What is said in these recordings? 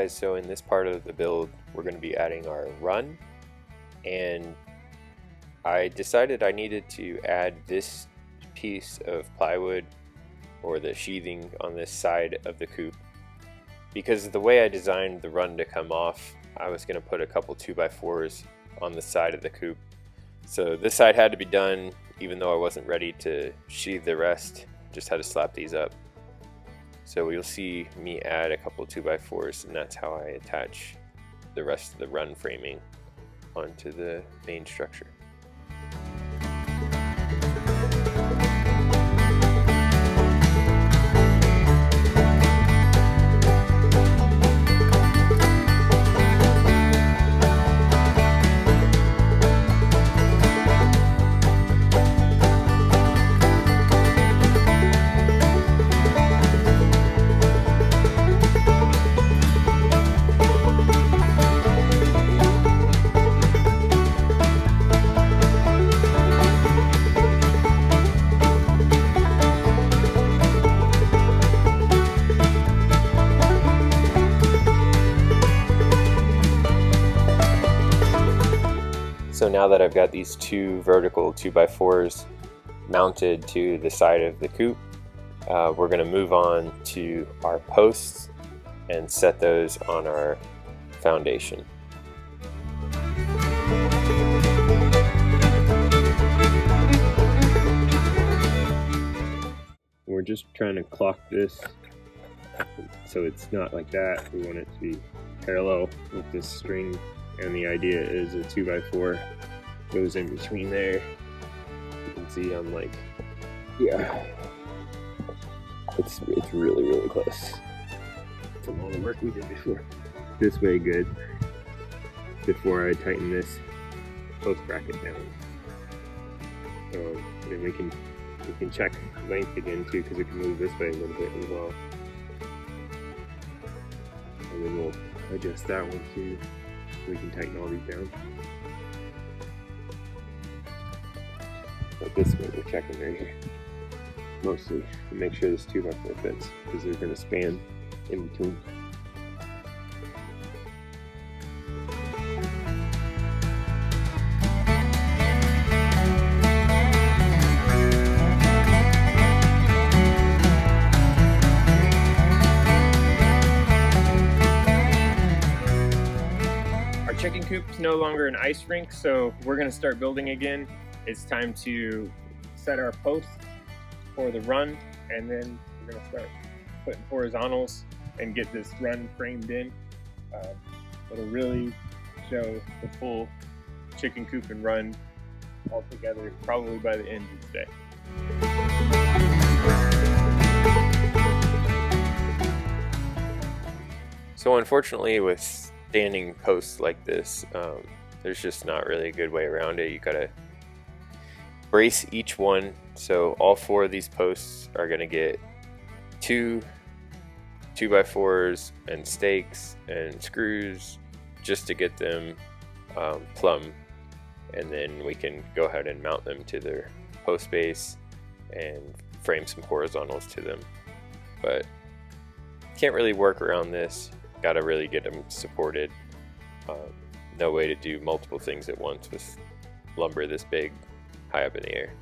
guys, so in this part of the build we're going to be adding our run, and I decided I needed to add this piece of plywood or the sheathing on this side of the coop because the way I designed the run to come off, I was going to put a couple 2x4s on the side of the coop. So this side had to be done even though I wasn't ready to sheathe the rest, just had to slap these up. So you'll see me add a couple 2x4s, and that's how I attach the rest of the run framing onto the main structure. So now that I've got these two vertical 2x4s mounted to the side of the coop, we're going to move on to our posts and set those on our foundation. We're just trying to clock this so it's not like that. We want it to be parallel with this string. And the idea is a 2x4 goes in between there. You can see I'm like, yeah, it's really close from all the work we did before. This way good. Before I tighten this post bracket down, and then we can check length again too, because it can move this way a little bit as well. And then we'll adjust that one too. We can tighten all these down. But this way we're checking right here. Mostly to make sure this 2x4 fits, because they're going to span in between. Chicken coop is no longer an ice rink, so we're going to start building again. It's time to set our posts for the run, and then we're going to start putting horizontals and get this run framed in. It'll really show the full chicken coop and run all together probably by the end of the day. So unfortunately, with standing posts like this, there's just not really a good way around it. You gotta brace each one. So all four of these posts are gonna get two 2x4s and stakes and screws just to get them plumb, and then we can go ahead and mount them to their post base and frame some horizontals to them. But can't really work around this. Gotta really get them supported. No way to do multiple things at once with lumber this big high up in the air.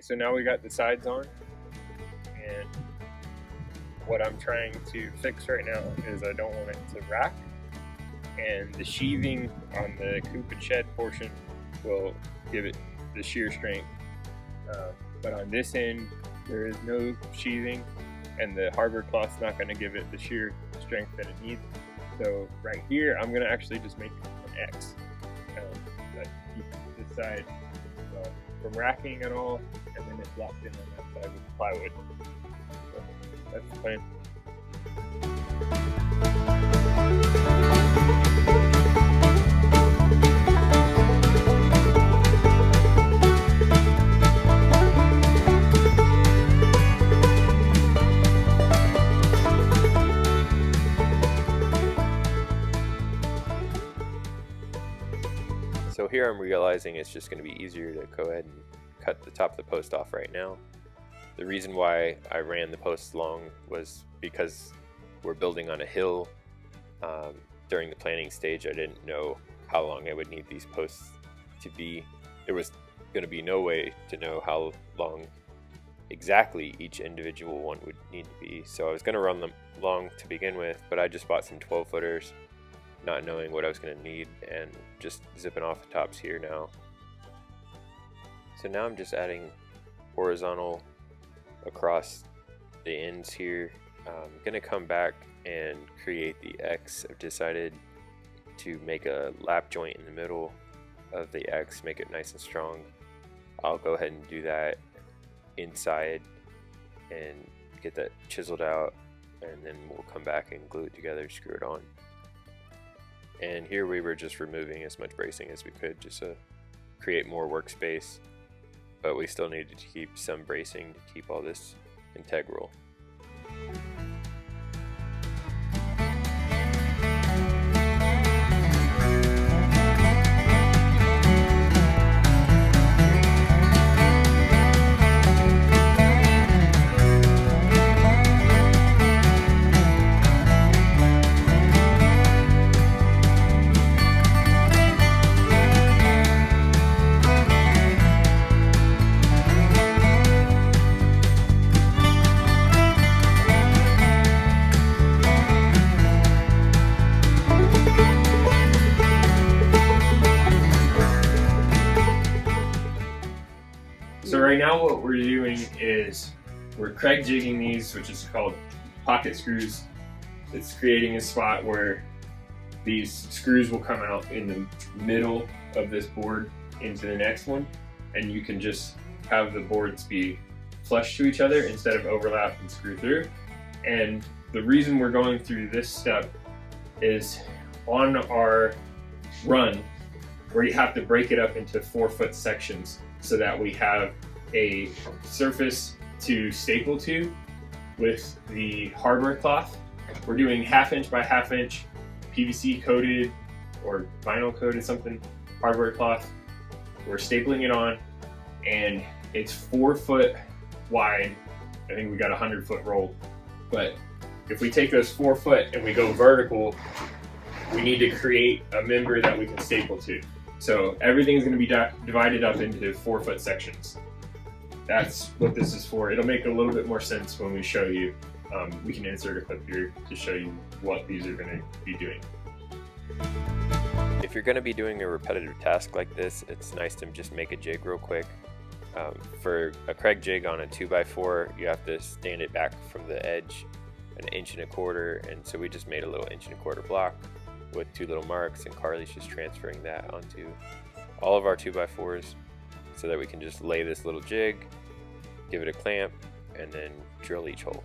so now we got the sides on, and what I'm trying to fix right now is I don't want it to rack, and the sheathing on the coop and shed portion will give it the shear strength. But on this end, there is no sheathing, and the hardware cloth's not going to give it the shear strength that it needs. So right here, I'm going to actually just make an X that keeps this side from racking at all, and then it's locked in on that side with plywood. So that's the plan. So here I'm realizing it's just going to be easier to go ahead and cut the top of the post off right now. The reason why I ran the posts long was because we're building on a hill. During the planning stage, I didn't know how long I would need these posts to be. There was going to be no way to know how long exactly each individual one would need to be. So I was going to run them long to begin with, but I just bought some 12 footers, not knowing what I was going to need, and just zipping off the tops here now. So now I'm just adding horizontal across the ends here. I'm going to come back and create the X. I've decided to make a lap joint in the middle of the X, make it nice and strong. I'll go ahead and do that inside and get that chiseled out, and then we'll come back and glue it together, screw it on. And here we were just removing as much bracing as we could just to create more workspace, but we still needed to keep some bracing to keep all this integral. So right now what we're doing is we're Craig jigging these, which is called pocket screws. It's creating a spot where these screws will come out in the middle of this board into the next one, and you can just have the boards be flush to each other instead of overlap and screw through. And the reason we're going through this step is on our run, we have to break it up into 4-foot sections so that we have a surface to staple to with the hardware cloth. We're doing 1/2 inch by 1/2 inch PVC coated or vinyl coated something hardware cloth. We're stapling it on, and it's 4 foot wide. I think we got 100-foot roll. But if we take those 4 foot and we go vertical, we need to create a member that we can staple to. So everything's going to be divided up into 4-foot sections. That's what this is for. It'll make a little bit more sense when we show you. We can insert a clip here to show you what these are going to be doing. If you're going to be doing a repetitive task like this, it's nice to just make a jig real quick. For a Craig jig on a 2x4, you have to stand it back from the edge 1.25 inches, and so we just made a little 1.25 inch block with 2 little marks, and Carly's just transferring that onto all of our 2x4s so that we can just lay this little jig, give it a clamp, and then drill each hole.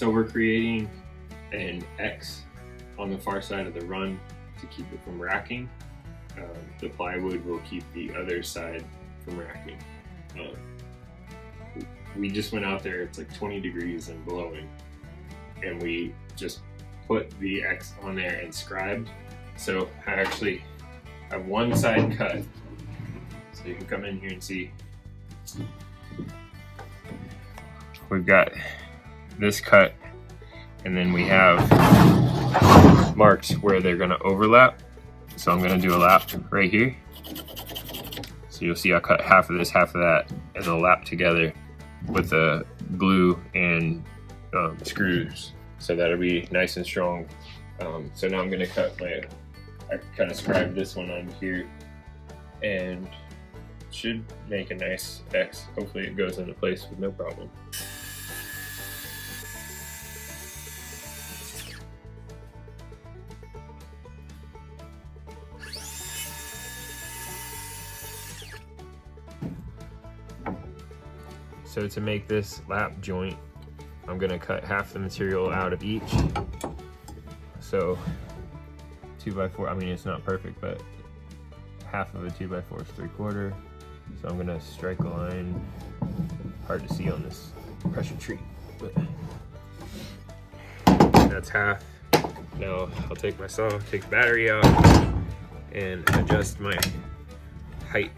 So we're creating an X on the far side of the run to keep it from racking. The plywood will keep the other side from racking. We just went out there, it's like 20 degrees and blowing, and we just put the X on there and scribed. So I actually have one side cut, so you can come in here and see. We've got this cut, and then we have marks where they're going to overlap. So I'm going to do a lap right here. So you'll see I cut half of this, half of that, and they'll lap together with the glue and screws. So that'll be nice and strong. So now I'm going to cut I kind of scribed this one on here, and should make a nice X. Hopefully it goes into place with no problem. So to make this lap joint, I'm gonna cut half the material out of each. So 2x4, I mean it's not perfect, but half of a 2x4 is 3/4. So I'm gonna strike a line. Hard to see on this pressure treat, but that's half. Now I'll take my saw, take the battery out, and adjust my height,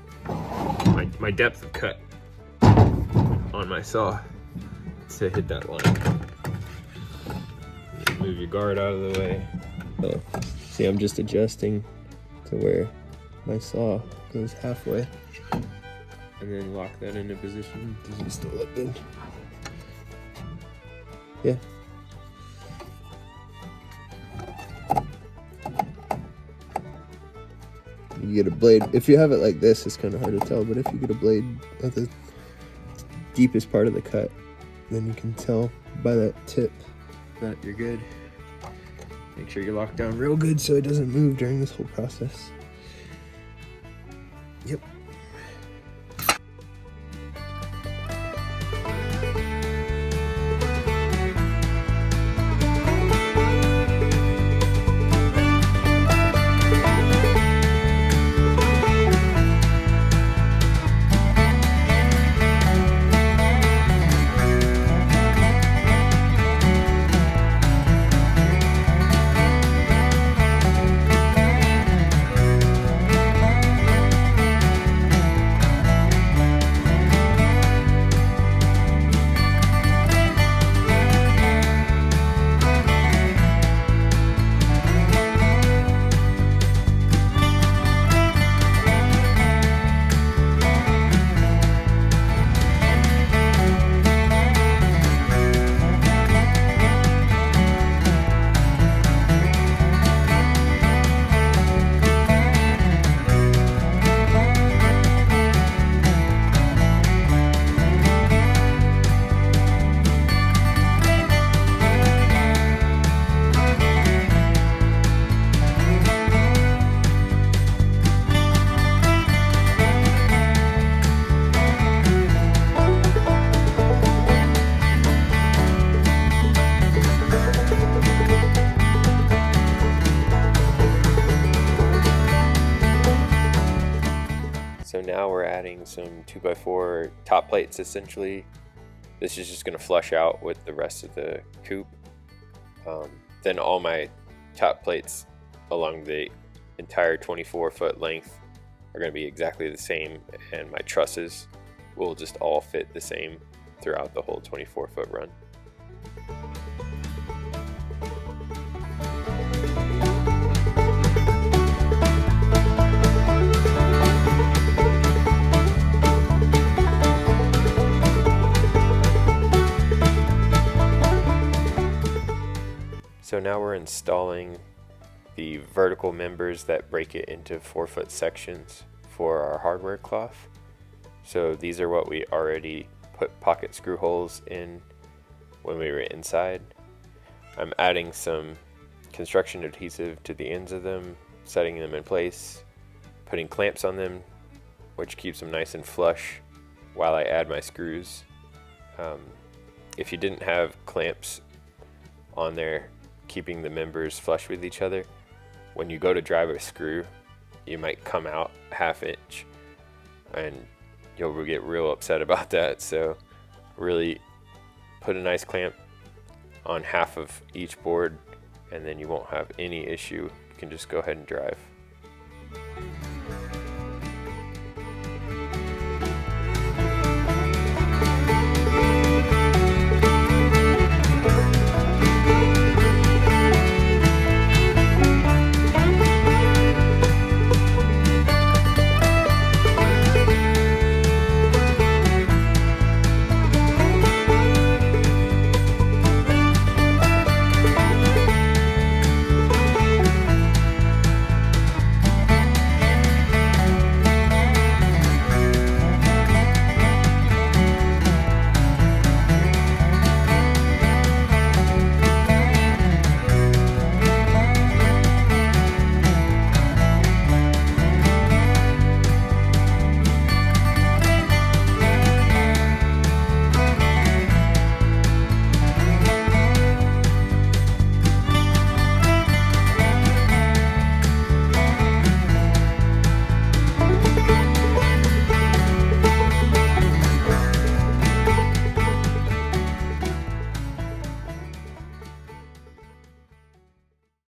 my depth of cut on my saw to hit that line. Move your guard out of the way. Oh, see, I'm just adjusting to where my saw goes halfway, and then lock that into position. Does it still look good? Yeah. You get a blade. If you have it like this, it's kind of hard to tell, but if you get a blade at the deepest part of the cut, then you can tell by that tip that you're good. Make sure you're locked down real good so it doesn't move during this whole process. Yep. So now we're adding some 2x4 top plates essentially. This is just going to flush out with the rest of the coop. Then all my top plates along the entire 24-foot length are going to be exactly the same, and my trusses will just all fit the same throughout the whole 24-foot run. So now we're installing the vertical members that break it into 4-foot sections for our hardware cloth. So these are what we already put pocket screw holes in when we were inside. I'm adding some construction adhesive to the ends of them, setting them in place, putting clamps on them, which keeps them nice and flush while I add my screws. If you didn't have clamps on there, keeping the members flush with each other. When you go to drive a screw, you might come out ½ inch, and you'll get real upset about that. So really put a nice clamp on half of each board, and then you won't have any issue. You can just go ahead and drive.